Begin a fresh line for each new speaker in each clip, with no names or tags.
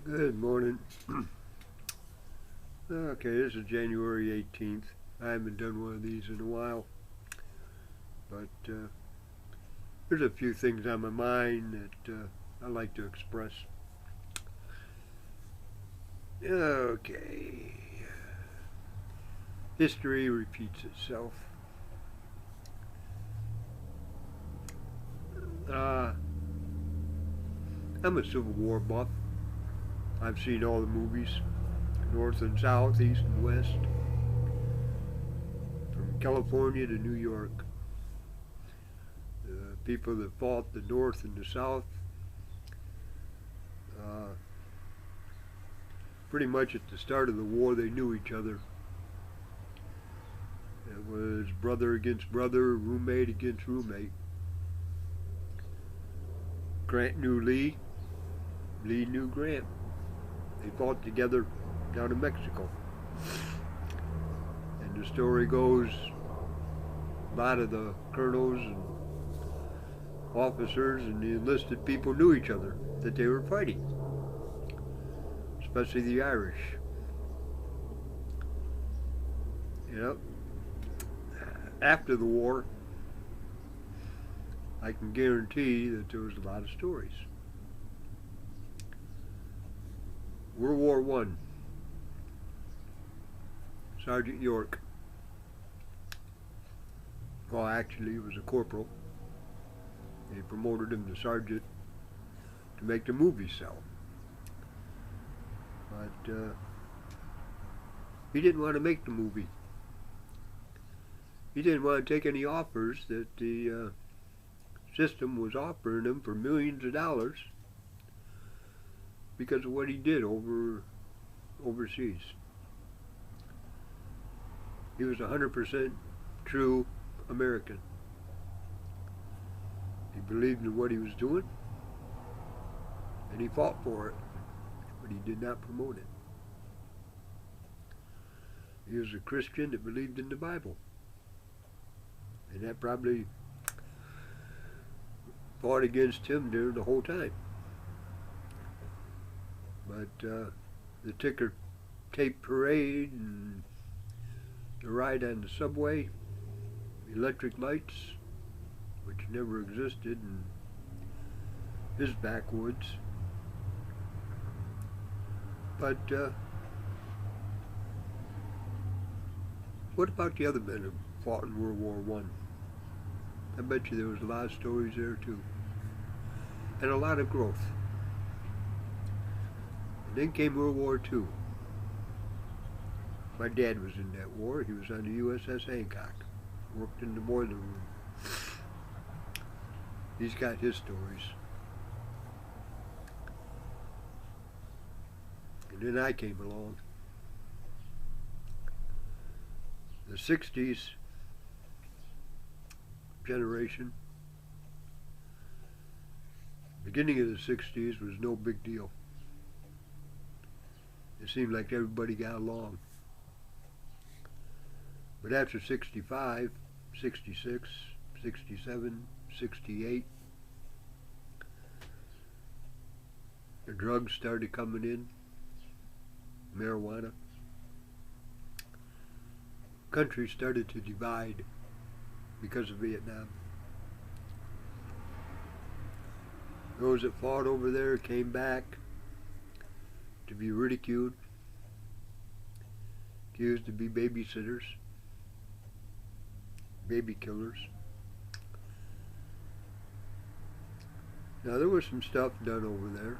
Good morning. Okay, this is January 18th. I haven't done one of these in a while, but there's a few things on my mind that I like to express. Okay. History repeats itself. Uh, I'm a Civil War buff. I've seen all the movies, North and South, East and West, from California to New York. The people that fought the North and the South, uh, pretty much at the start of the war, they knew each other. It was brother against brother, roommate against roommate. Grant knew Lee, Lee knew Grant. They fought together down in Mexico. And the story goes, a lot of the colonels and officers and the enlisted people knew each other, that they were fighting, especially the Irish. After the war, I can guarantee that there was a lot of stories. World War One, Sergeant York, well actually he was a corporal. They promoted him to sergeant to make the movie sell. But he didn't want to make the movie. He didn't want to take any offers that the system was offering him for millions of dollars because of what he did overseas. He was 100% true American. He believed in what he was doing, and he fought for it, but he did not promote it. He was a Christian that believed in the Bible, and that probably fought against him during the whole time. But the ticker tape parade and the ride on the subway, electric lights, which never existed in his backwoods. But what about the other men who fought in World War One? I bet you there was a lot of stories there too, and a lot of growth. And then came World War Two. My dad was in that war. He was on the USS Hancock, worked in the boiler room. He's got his stories. And then I came along. The 60s generation, beginning of the 60s was no big deal. It seemed like everybody got along. But after 65, 66, 67, 68, the drugs started coming in, marijuana. Countries started to divide because of Vietnam. Those that fought over there came back to be ridiculed, accused to be babysitters, baby killers. Now there was some stuff done over there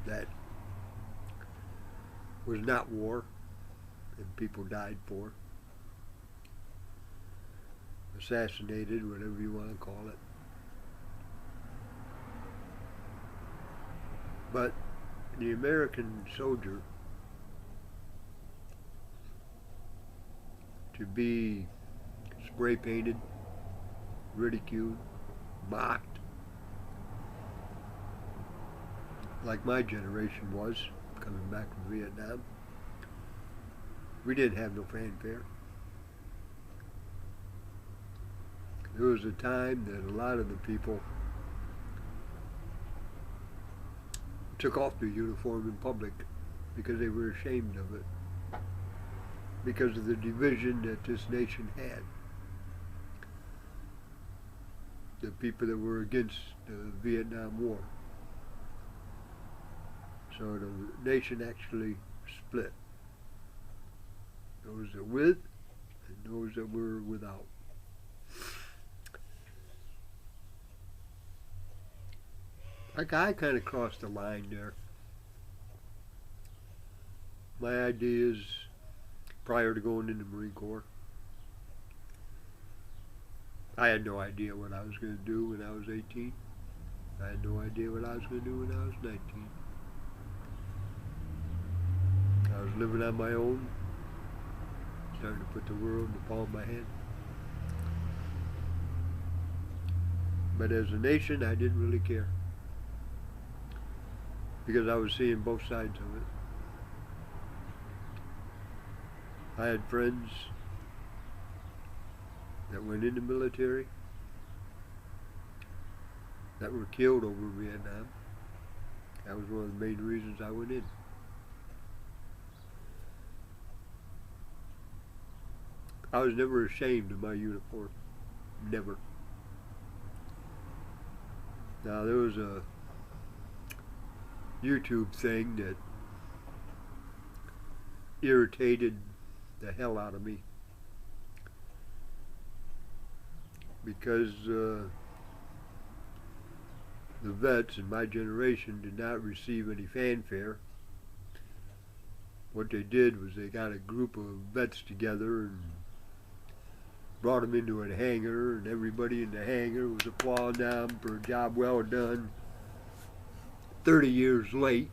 that was not war and people died for. Assassinated, whatever you want to call it. But the American soldier, to be spray painted, ridiculed, mocked, like my generation was coming back from Vietnam, we didn't have no fanfare. There was a time that a lot of the people took off their uniform in public because they were ashamed of it, because of the division that this nation had. The people that were against the Vietnam War. So the nation actually split. Those that were with and those that were without. I kind of crossed the line there. My ideas prior to going into the Marine Corps, I had no idea what I was going to do when I was 18. I had no idea what I was going to do when I was 19. I was living on my own, starting to put the world in the palm of my hand. But as a nation, I didn't really care, because I was seeing both sides of it. I had friends that went in the military that were killed over Vietnam. That was one of the main reasons I went in. I was never ashamed of my uniform. Never. Now, there was a YouTube thing that irritated the hell out of me, because the vets in my generation did not receive any fanfare. What they did was they got a group of vets together and brought them into a hangar, and everybody in the hangar was applauding them for a job well done. 30 years late.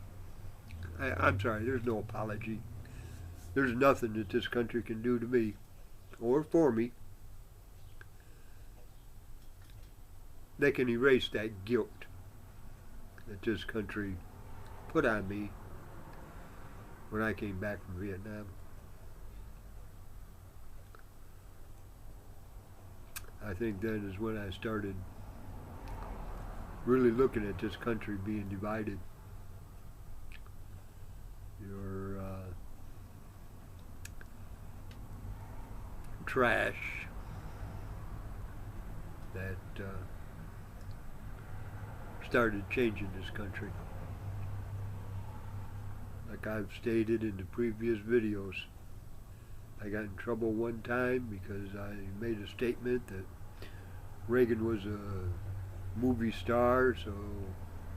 I'm sorry, there's no apology. There's nothing that this country can do to me or for me that can erase that guilt that this country put on me when I came back from Vietnam. I think then is when I started really looking at this country being divided. Your trash that started changing this country. Like I've stated in the previous videos, I got in trouble one time because I made a statement that Reagan was a movie star, so,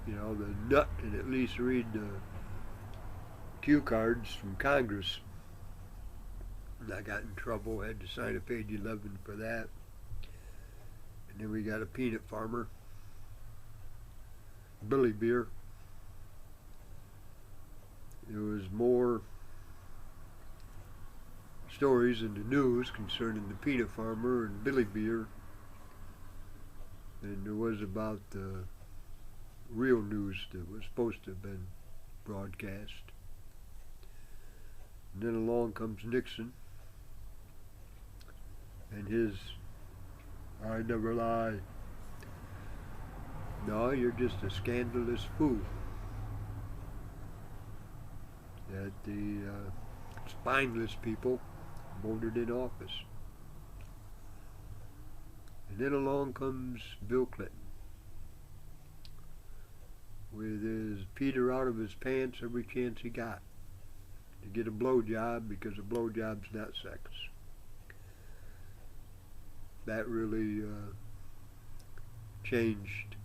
you know, the nut can at least read the cue cards from Congress. And I got in trouble, had to sign a page 11 for that. And then we got a peanut farmer, Billy Beer. There was more stories in the news concerning the peanut farmer and Billy Beer than there was about the real news that was supposed to have been broadcast. And then along comes Nixon and his "I never lie." No, you're just a scandalous fool. That the spineless people voted in office. And then along comes Bill Clinton with his Peter out of his pants every chance he got to get a blowjob, because a blowjob's not sex. That really changed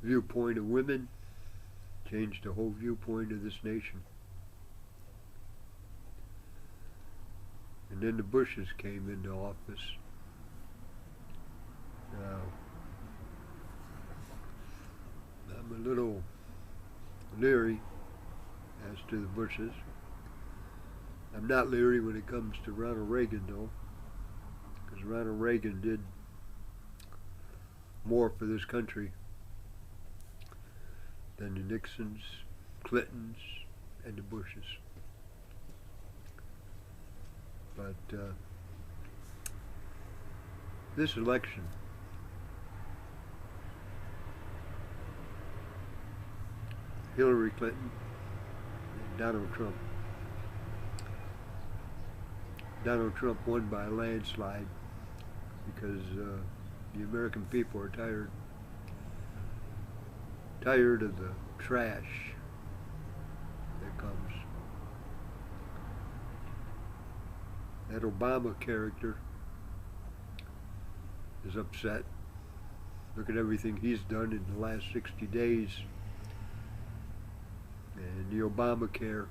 viewpoint of women, changed the whole viewpoint of this nation. And then the Bushes came into office. Now, I'm a little leery as to the Bushes. I'm not leery when it comes to Ronald Reagan, though, because Ronald Reagan did more for this country than the Nixons, Clintons, and the Bushes. But this election, Hillary Clinton and Donald Trump. Donald Trump won by a landslide because the American people are tired of the trash that comes. That Obama character is upset. Look at everything he's done in the last 60 days. And the Obamacare.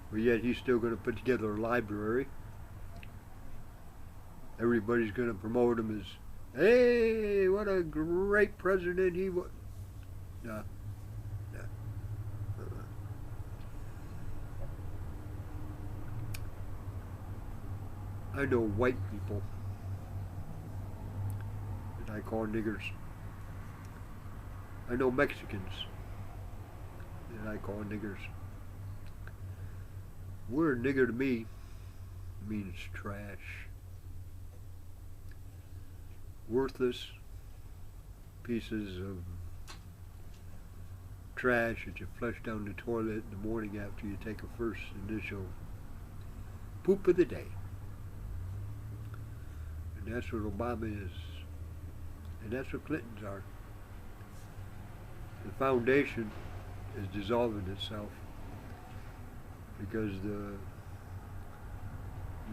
But yet he's still going to put together a library. Everybody's going to promote him as, hey, what a great president he was. No. No. I know white people that I call niggers. I know Mexicans that I call niggers. Word nigger to me means trash. Worthless pieces of trash that you flush down the toilet in the morning after you take a first initial poop of the day. And that's what Obama is. And that's what Clinton's are. The foundation is dissolving itself because the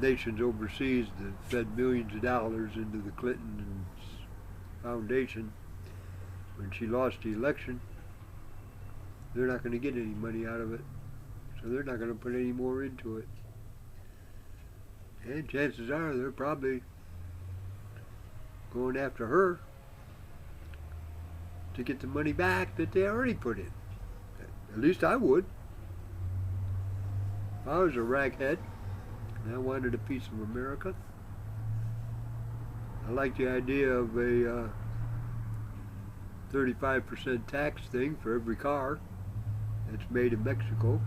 nations overseas that fed millions of dollars into the Clinton foundation, when she lost the election, they're not going to get any money out of it. So they're not going to put any more into it. And chances are they're probably going after her to get the money back that they already put in. At least I would. If I was a raghead and I wanted a piece of America, I like the idea of a 35% tax thing for every car that's made in Mexico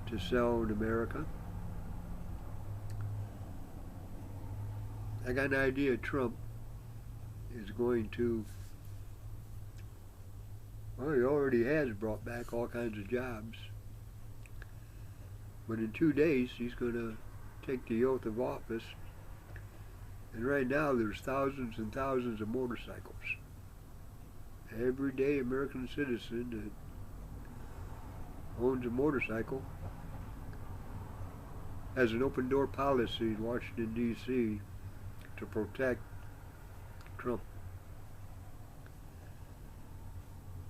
to sell in America. I got an idea Trump is going to, well, he already has brought back all kinds of jobs. But in 2 days, he's going to take the oath of office. And right now, there's thousands and thousands of motorcycles. Everyday American citizen that owns a motorcycle has an open door policy in Washington, D.C. to protect Trump.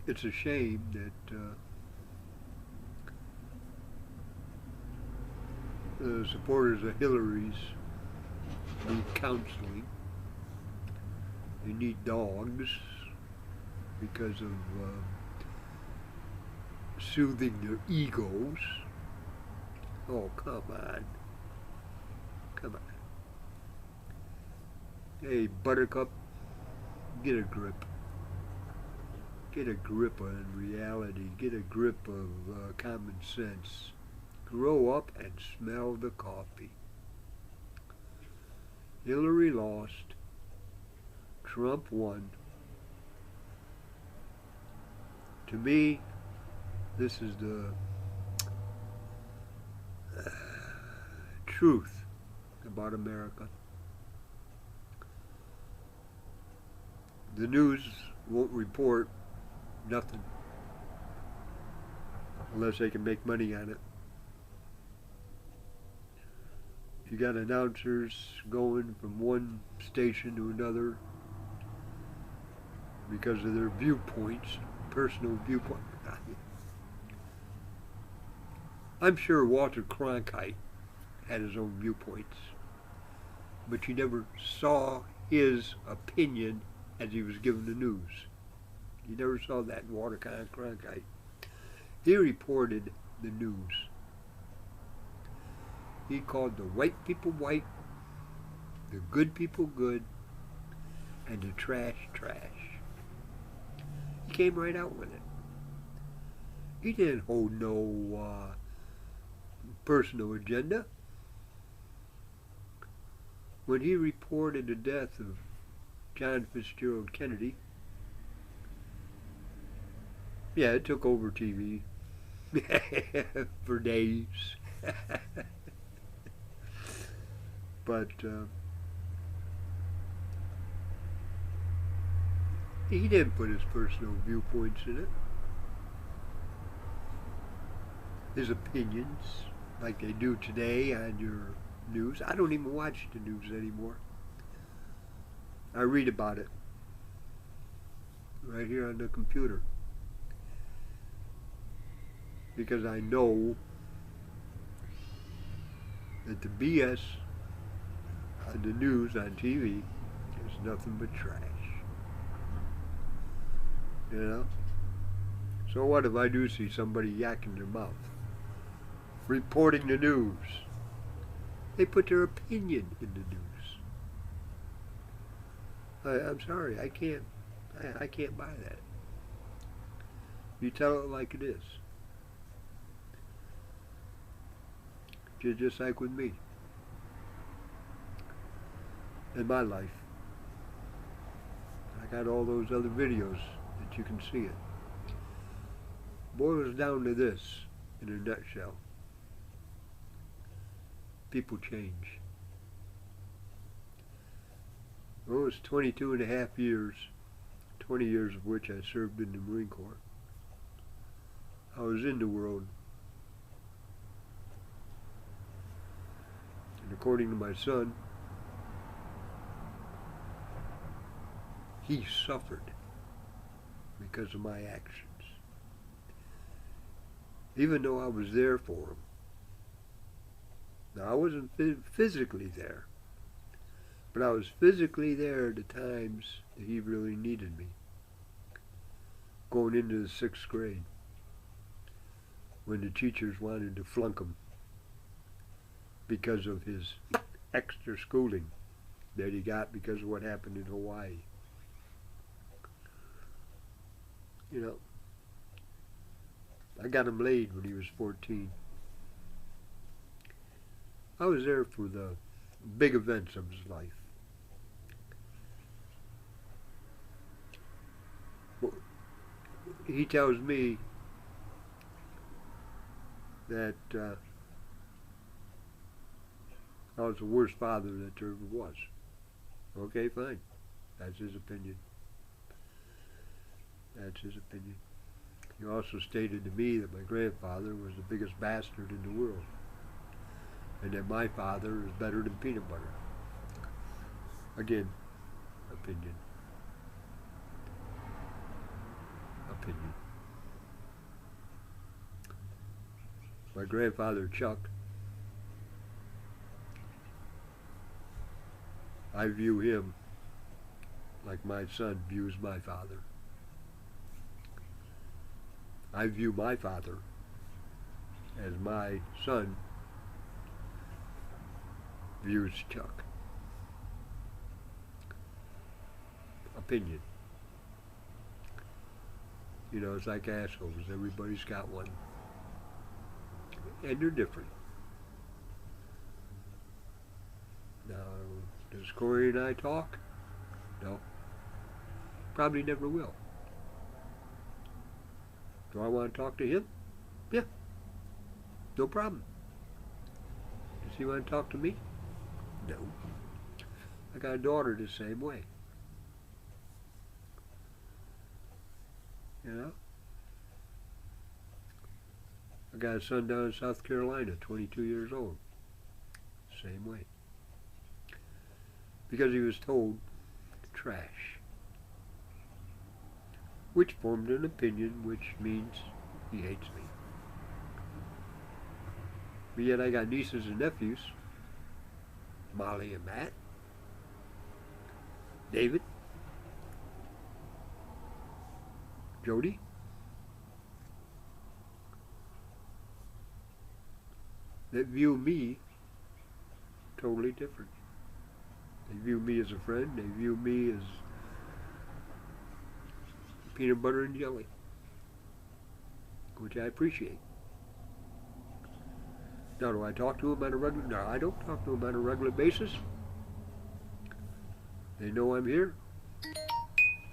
It's a shame that the supporters of Hillary's need counseling. They need dogs because of soothing their egos. Oh, come on. Come on. Hey, Buttercup, get a grip. Get a grip on reality. Get a grip of common sense. Grow up and smell the coffee. Hillary lost. Trump won. To me, this is the truth about America. The news won't report nothing unless they can make money on it. You got announcers going from one station to another because of their viewpoints, personal viewpoint. I'm sure Walter Cronkite had his own viewpoints, but you never saw his opinion as he was given the news. You never saw that in Walter Cronkite. He reported the news. He called the white people white, the good people good, and the trash trash. He came right out with it. He didn't hold no personal agenda. When he reported the death of John Fitzgerald Kennedy, Yeah, it took over TV for days. But he didn't put his personal viewpoints in it. His opinions, like they do today on your news. I don't even watch the news anymore. I read about it right here on the computer, because I know that the BS on the news on TV is nothing but trash. You know? So what if I do see somebody yakking their mouth, reporting the news? They put their opinion in the news. I'm sorry, I can't buy that. You tell it like it is. Just like with me. In my life. I got all those other videos that you can see it. Boils down to this, in a nutshell. People change. Well, it was 22 and a half years, 20 years of which I served in the Marine Corps. I was in the world. And according to my son, he suffered because of my actions. Even though I was there for him. Now, I wasn't physically there, but I was physically there at the times that he really needed me. Going into the 6th grade, when the teachers wanted to flunk him because of his extra schooling that he got because of what happened in Hawaii. You know, I got him laid when he was 14. I was there for the big events of his life. Well, he tells me that I was the worst father that there ever was. Okay, fine. That's his opinion. That's his opinion. He also stated to me that my grandfather was the biggest bastard in the world, and that my father is better than peanut butter. Again, opinion. Opinion. My grandfather, Chuck, I view him like my son views my father. I view my father as my son views Chuck. Opinion. You know, it's like assholes. Everybody's got one. And they're different. Now, does Corey and I talk? No. Probably never will. Do I want to talk to him? Yeah. No problem. Does he want to talk to me? No. I got a daughter the same way. You know? I got a son down in South Carolina, 22 years old. Same way. Because he was told trash. Which formed an opinion, which means he hates me. But yet I got nieces and nephews, Molly and Matt, David, Jody, that view me totally different. They view me as a friend, they view me as peanut butter and jelly, which I appreciate. Now, do I talk to them on a regular? No, I don't talk to them on a regular basis. They know I'm here.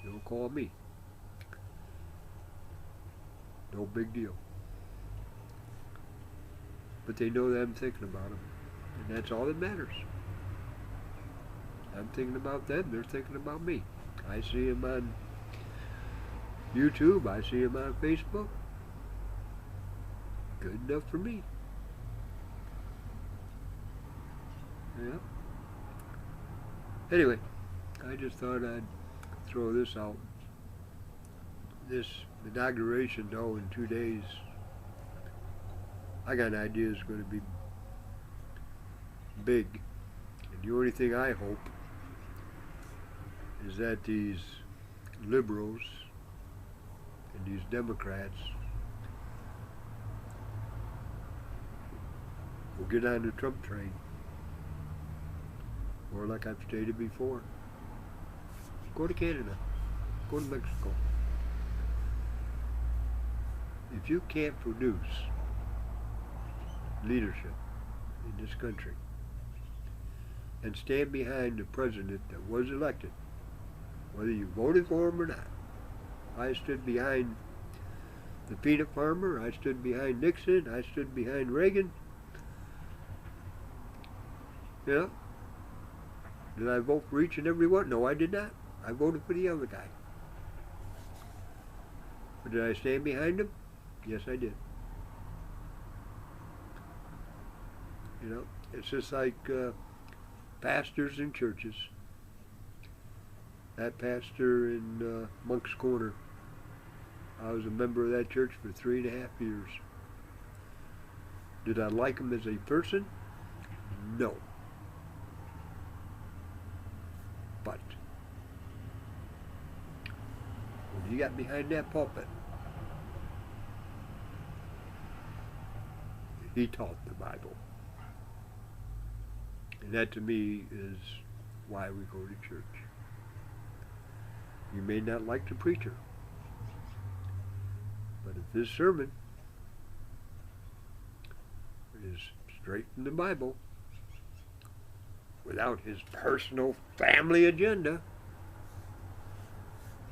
They'll call me. No big deal. But they know that I'm thinking about them. And that's all that matters. I'm thinking about them. They're thinking about me. I see them on YouTube. I see them on Facebook. Good enough for me. Yeah. Anyway, I just thought I'd throw this out. This inauguration, though, in 2 days, I got an idea it's going to be big. And the only thing I hope is that these liberals and these Democrats will get on the Trump train. Or like I've stated before, go to Canada, go to Mexico. If you can't produce leadership in this country and stand behind the president that was elected, whether you voted for him or not. I stood behind the peanut farmer, I stood behind Nixon, I stood behind Reagan. Yeah. Did I vote for each and every one? No, I did not. I voted for the other guy. But did I stand behind him? Yes, I did. You know, it's just like pastors in churches. That pastor in Monk's Corner, I was a member of that church for 3.5 years. Did I like him as a person? No. But when he got behind that pulpit, he taught the Bible. And that to me is why we go to church. You may not like the preacher, but if his sermon is straight from the Bible, without his personal family agenda,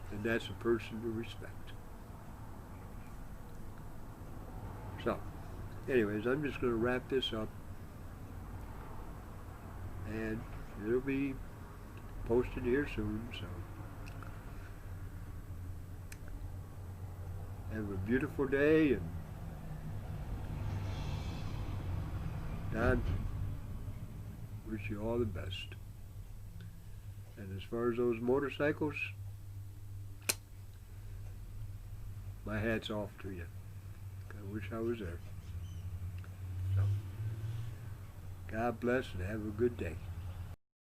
then that's a person to respect. So, anyways, I'm just going to wrap this up, and it'll be posted here soon, so have a beautiful day, and Don, wish you all the best. And as far as those motorcycles, my hat's off to you. I wish I was there. So, God bless and have a good day.